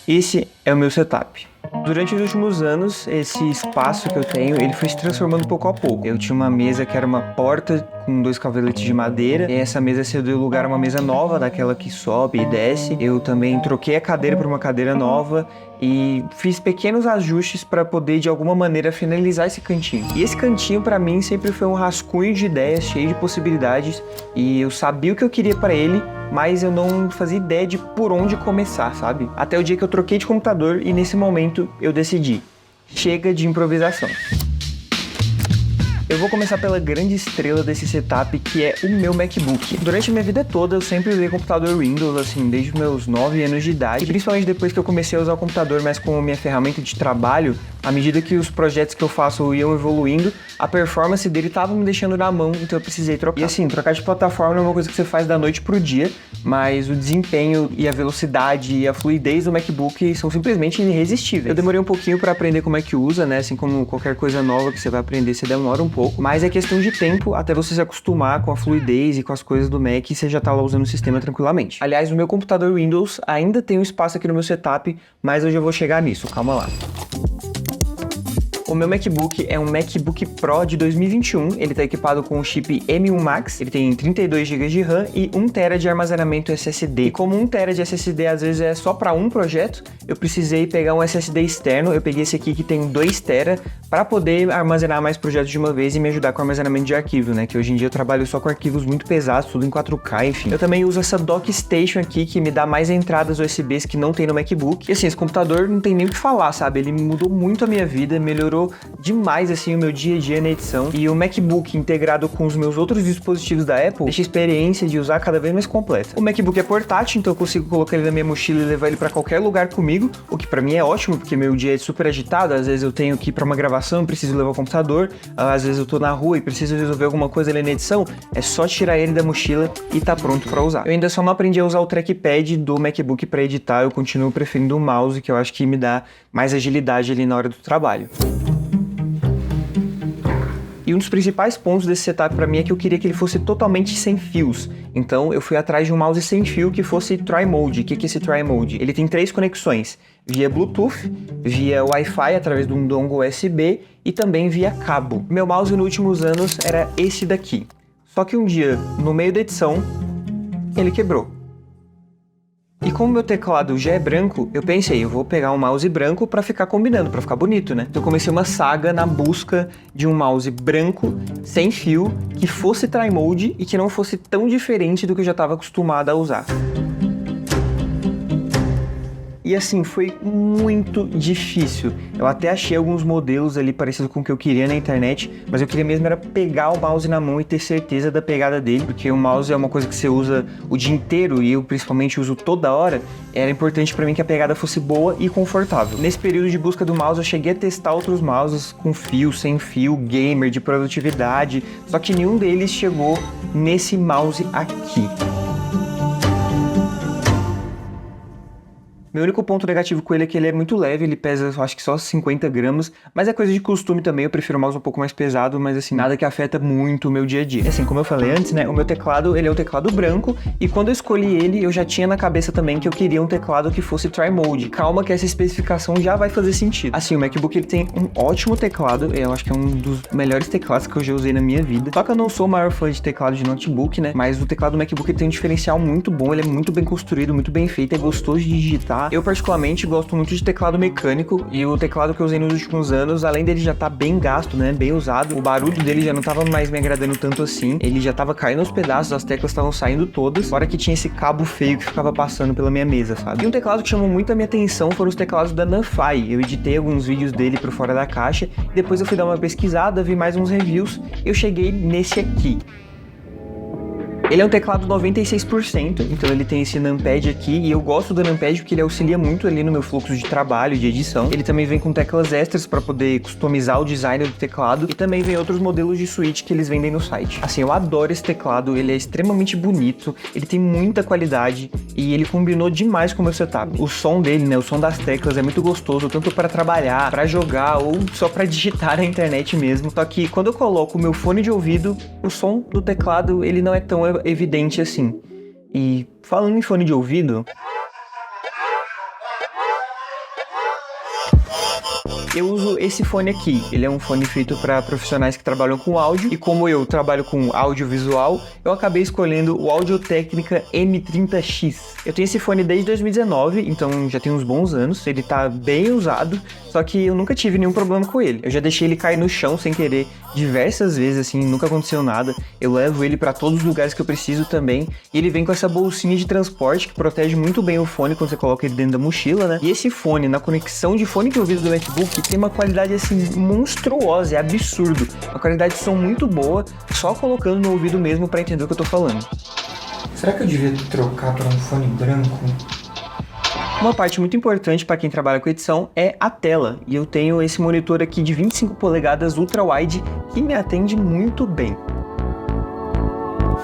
Esse é o meu setup. Durante os últimos anos, esse espaço que eu tenho, ele foi se transformando pouco a pouco. Eu tinha uma mesa que era uma porta com 2 cavaletes de madeira, e essa mesa cedeu lugar a uma mesa nova, daquela que sobe e desce. Eu também troquei a cadeira por uma cadeira nova e fiz pequenos ajustes para poder, de alguma maneira, finalizar esse cantinho. E esse cantinho, para mim, sempre foi um rascunho de ideias, cheio de possibilidades, e eu sabia o que eu queria para ele, mas eu não fazia ideia de por onde começar, sabe? Até o dia que eu troquei de computador e nesse momento eu decidi, chega de improvisação. Eu vou começar pela grande estrela desse setup, que é o meu MacBook. Durante a minha vida toda, eu sempre usei computador Windows, assim, desde os meus 9 anos de idade. E principalmente depois que eu comecei a usar o computador mais como minha ferramenta de trabalho, à medida que os projetos que eu faço iam evoluindo, a performance dele tava me deixando na mão, então eu precisei trocar. E assim, trocar de plataforma não é uma coisa que você faz da noite pro dia, mas o desempenho e a velocidade e a fluidez do MacBook são simplesmente irresistíveis. Eu demorei um pouquinho para aprender como é que usa, né? Assim como qualquer coisa nova que você vai aprender, você demora um pouco, mas é questão de tempo até você se acostumar com a fluidez e com as coisas do Mac e você já tá lá usando o sistema tranquilamente. Aliás, o meu computador Windows ainda tem um espaço aqui no meu setup, mas eu já vou chegar nisso, calma lá. O meu MacBook é um MacBook Pro de 2021, ele está equipado com o chip M1 Max, ele tem 32 GB de RAM e 1 TB de armazenamento SSD. E como 1 TB de SSD às vezes é só para um projeto, eu precisei pegar um SSD externo, eu peguei esse aqui que tem 2 TB para poder armazenar mais projetos de uma vez e me ajudar com o armazenamento de arquivo, né? Que hoje em dia eu trabalho só com arquivos muito pesados, tudo em 4K, enfim. Eu também uso essa Dock Station aqui que me dá mais entradas USBs que não tem no MacBook. E assim, esse computador não tem nem o que falar, sabe? Ele mudou muito a minha vida, melhorou demais assim o meu dia a dia na edição, e o MacBook integrado com os meus outros dispositivos da Apple deixa a experiência de usar cada vez mais completa. O MacBook é portátil, então eu consigo colocar ele na minha mochila e levar ele para qualquer lugar comigo, o que para mim é ótimo, porque meu dia é super agitado, às vezes eu tenho que ir para uma gravação, preciso levar o computador, às vezes eu tô na rua e preciso resolver alguma coisa ali na edição, é só tirar ele da mochila e tá pronto para usar. Eu ainda só não aprendi a usar o trackpad do MacBook para editar, eu continuo preferindo o mouse, que eu acho que me dá mais agilidade ali na hora do trabalho. E um dos principais pontos desse setup para mim é que eu queria que ele fosse totalmente sem fios. Então eu fui atrás de um mouse sem fio que fosse Tri-Mode. O que é esse Tri-Mode? Ele tem 3 conexões, via Bluetooth, via Wi-Fi através de um dongle USB e também via cabo. Meu mouse nos últimos anos era esse daqui. Só que um dia, no meio da edição, ele quebrou. E como meu teclado já é branco, eu pensei, eu vou pegar um mouse branco pra ficar combinando, pra ficar bonito, né? Então eu comecei uma saga na busca de um mouse branco, sem fio, que fosse Tri-Mode e que não fosse tão diferente do que eu já estava acostumado a usar. E assim, foi muito difícil. Eu até achei alguns modelos ali parecidos com o que eu queria na internet, mas eu queria mesmo era pegar o mouse na mão e ter certeza da pegada dele, porque o mouse é uma coisa que você usa o dia inteiro e eu principalmente uso toda hora. Era importante para mim que a pegada fosse boa e confortável. Nesse período de busca do mouse, eu cheguei a testar outros mouses com fio, sem fio, gamer, de produtividade, só que nenhum deles chegou nesse mouse aqui. Meu único ponto negativo com ele é que ele é muito leve, ele pesa, eu acho que só 50 gramas, mas é coisa de costume também, eu prefiro um mouse um pouco mais pesado, mas assim, nada que afeta muito o meu dia a dia. E assim, como eu falei antes, né, o meu teclado, ele é um teclado branco, e quando eu escolhi ele, eu já tinha na cabeça também que eu queria um teclado que fosse Tri-Mode. Calma que essa especificação já vai fazer sentido. Assim, o MacBook, ele tem um ótimo teclado, eu acho que é um dos melhores teclados que eu já usei na minha vida, só que eu não sou o maior fã de teclado de notebook, né, mas o teclado do MacBook, ele tem um diferencial muito bom, ele é muito bem construído, muito bem feito, é gostoso de digitar. Eu particularmente gosto muito de teclado mecânico, e o teclado que eu usei nos últimos anos, além dele já tá bem gasto, né, bem usado, o barulho dele já não tava mais me agradando tanto assim, ele já tava caindo aos pedaços, as teclas estavam saindo todas, fora que tinha esse cabo feio que ficava passando pela minha mesa, sabe? E um teclado que chamou muito a minha atenção foram os teclados da Nanfai. Eu editei alguns vídeos dele pro Fora da Caixa, depois eu fui dar uma pesquisada, vi mais uns reviews, e eu cheguei nesse aqui. Ele é um teclado 96%, então ele tem esse numpad aqui, e eu gosto do numpad porque ele auxilia muito ali no meu fluxo de trabalho, de edição. Ele também vem com teclas extras para poder customizar o design do teclado, e também vem outros modelos de switch que eles vendem no site. Assim, eu adoro esse teclado, ele é extremamente bonito, ele tem muita qualidade, e ele combinou demais com o meu setup. O som dele, né, o som das teclas é muito gostoso, tanto para trabalhar, para jogar, ou só para digitar na internet mesmo. Só que quando eu coloco o meu fone de ouvido, o som do teclado, ele não é tão evidente assim. E falando em fone de ouvido, eu uso esse fone aqui. Ele é um fone feito para profissionais que trabalham com áudio, e como eu trabalho com audiovisual, eu acabei escolhendo o Audio-Técnica M30X. Eu tenho esse fone desde 2019, então já tem uns bons anos, ele tá bem usado, só que eu nunca tive nenhum problema com ele. Eu já deixei ele cair no chão sem querer diversas vezes, assim, nunca aconteceu nada. Eu levo ele para todos os lugares que eu preciso também, e ele vem com essa bolsinha de transporte que protege muito bem o fone quando você coloca ele dentro da mochila, né? E esse fone, na conexão de fone de ouvido do MacBook, tem uma qualidade, assim, monstruosa, é absurdo. Uma qualidade de som muito boa, só colocando no ouvido mesmo para entender o que eu tô falando. Será que eu devia trocar para um fone branco? Uma parte muito importante para quem trabalha com edição é a tela, e eu tenho esse monitor aqui de 25 polegadas ultra wide que me atende muito bem.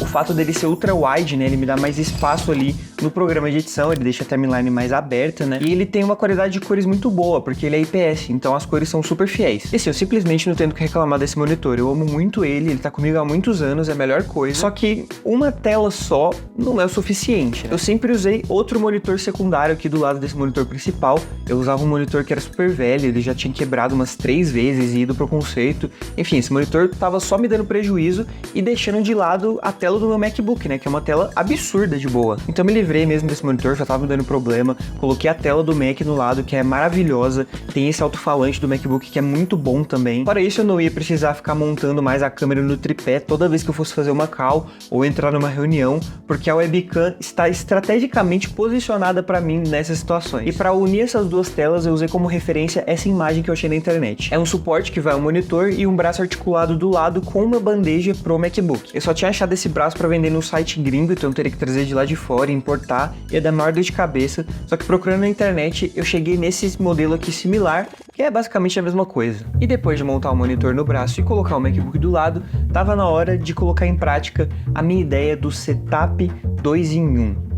O fato dele ser ultra wide, né, ele me dá mais espaço ali no programa de edição, ele deixa a timeline mais aberta, né, e ele tem uma qualidade de cores muito boa, porque ele é IPS, então as cores são super fiéis. E assim, eu simplesmente não tenho o que reclamar desse monitor, eu amo muito ele tá comigo há muitos anos, é a melhor coisa, só que uma tela só não é o suficiente, né? Eu sempre usei outro monitor secundário aqui do lado desse monitor principal, eu usava um monitor que era super velho, ele já tinha quebrado umas 3 vezes e ido pro conserto, enfim, esse monitor tava só me dando prejuízo e deixando de lado a tela do meu MacBook, né, que é uma tela absurda de boa. Então me livrei mesmo desse monitor, já tava me dando problema, coloquei a tela do Mac no lado, que é maravilhosa, tem esse alto-falante do MacBook que é muito bom também. Para isso eu não ia precisar ficar montando mais a câmera no tripé toda vez que eu fosse fazer uma call ou entrar numa reunião, porque a webcam está estrategicamente posicionada para mim nessas situações. E para unir essas duas telas eu usei como referência essa imagem que eu achei na internet. É um suporte que vai ao monitor e um braço articulado do lado com uma bandeja pro MacBook. Eu só tinha achado esse braço para vender no site gringo, então eu teria que trazer de lá de fora e importar, ia dar maior dor de cabeça, só que procurando na internet eu cheguei nesse modelo aqui similar, que é basicamente a mesma coisa. E depois de montar o monitor no braço e colocar o MacBook do lado, tava na hora de colocar em prática a minha ideia do setup 2 em 1.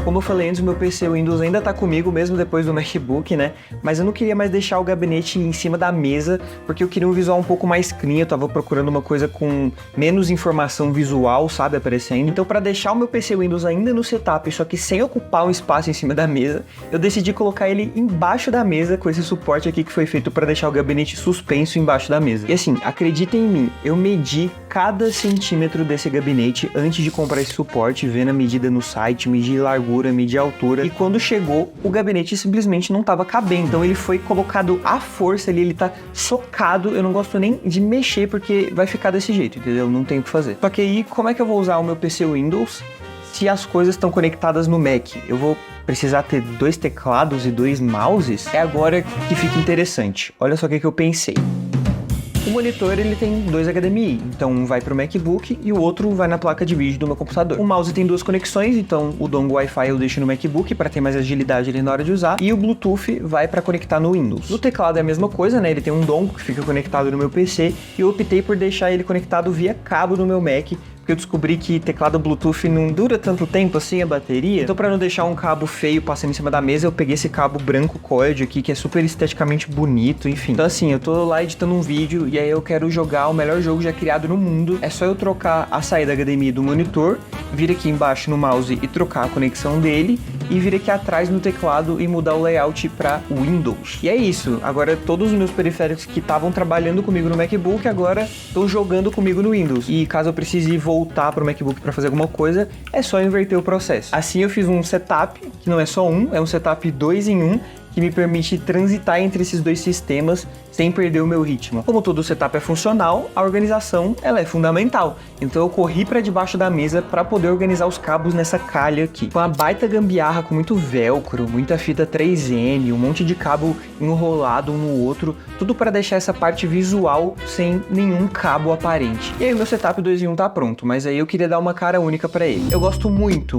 Como eu falei antes, o meu PC Windows ainda tá comigo, mesmo depois do MacBook, né? Mas eu não queria mais deixar o gabinete em cima da mesa, porque eu queria um visual um pouco mais clean, eu tava procurando uma coisa com menos informação visual, sabe, aparecendo. Então, para deixar o meu PC Windows ainda no setup, só que sem ocupar um espaço em cima da mesa, eu decidi colocar ele embaixo da mesa, com esse suporte aqui que foi feito para deixar o gabinete suspenso embaixo da mesa. E assim, acreditem em mim, eu medi cada centímetro desse gabinete antes de comprar esse suporte, vendo a medida no site, medi largura, medir a altura, e quando chegou, o gabinete simplesmente não tava cabendo, então ele foi colocado à força ali, ele tá socado, eu não gosto nem de mexer porque vai ficar desse jeito, entendeu? Não tem o que fazer. Só que aí, como é que eu vou usar o meu PC Windows se as coisas estão conectadas no Mac? Eu vou precisar ter 2 teclados e 2 mouses? É agora que fica interessante. Olha só o que eu pensei. O monitor, ele tem 2 HDMI, então um vai para o MacBook e o outro vai na placa de vídeo do meu computador. O mouse tem 2 conexões, então o dongle Wi-Fi eu deixo no MacBook para ter mais agilidade ali na hora de usar, e o Bluetooth vai para conectar no Windows. No teclado é a mesma coisa, né? Ele tem um dongle que fica conectado no meu PC e eu optei por deixar ele conectado via cabo no meu Mac, porque eu descobri que teclado Bluetooth não dura tanto tempo assim a bateria. Então, para não deixar um cabo feio passando em cima da mesa, eu peguei esse cabo branco coiled aqui, que é super esteticamente bonito, enfim. Então assim, eu tô lá editando um vídeo e aí eu quero jogar o melhor jogo já criado no mundo. É só eu trocar a saída HDMI do monitor, vir aqui embaixo no mouse e trocar a conexão dele, e vir aqui atrás no teclado e mudar o layout para Windows. E é isso, agora todos os meus periféricos que estavam trabalhando comigo no MacBook, agora estão jogando comigo no Windows. E caso eu precise voltar para o MacBook para fazer alguma coisa, é só inverter o processo. Assim eu fiz um setup, que não é só um, é um setup 2 em 1, que me permite transitar entre esses 2 sistemas sem perder o meu ritmo. Como todo setup é funcional, a organização ela é fundamental. Então eu corri para debaixo da mesa para poder organizar os cabos nessa calha aqui. Com uma baita gambiarra, com muito velcro, muita fita 3M, um monte de cabo enrolado um no outro, tudo para deixar essa parte visual sem nenhum cabo aparente. E aí o meu setup 2 em 1 tá pronto, mas aí eu queria dar uma cara única para ele. Eu gosto muito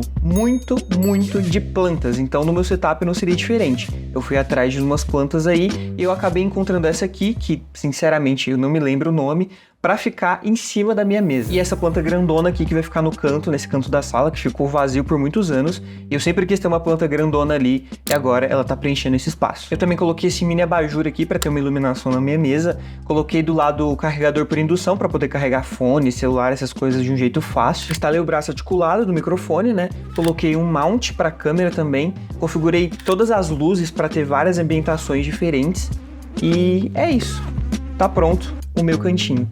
de plantas, então no meu setup não seria diferente. Eu fui atrás de umas plantas aí e eu acabei encontrando essa aqui, que sinceramente eu não me lembro o nome, para ficar em cima da minha mesa. E essa planta grandona aqui que vai ficar no canto, nesse canto da sala, que ficou vazio por muitos anos. E eu sempre quis ter uma planta grandona ali e agora ela tá preenchendo esse espaço. Eu também coloquei esse mini abajur aqui para ter uma iluminação na minha mesa. Coloquei do lado o carregador por indução para poder carregar fone, celular, essas coisas de um jeito fácil. Instalei o braço articulado do microfone, né? Coloquei um mount para câmera também. Configurei todas as luzes para ter várias ambientações diferentes. E é isso. Tá pronto o meu cantinho.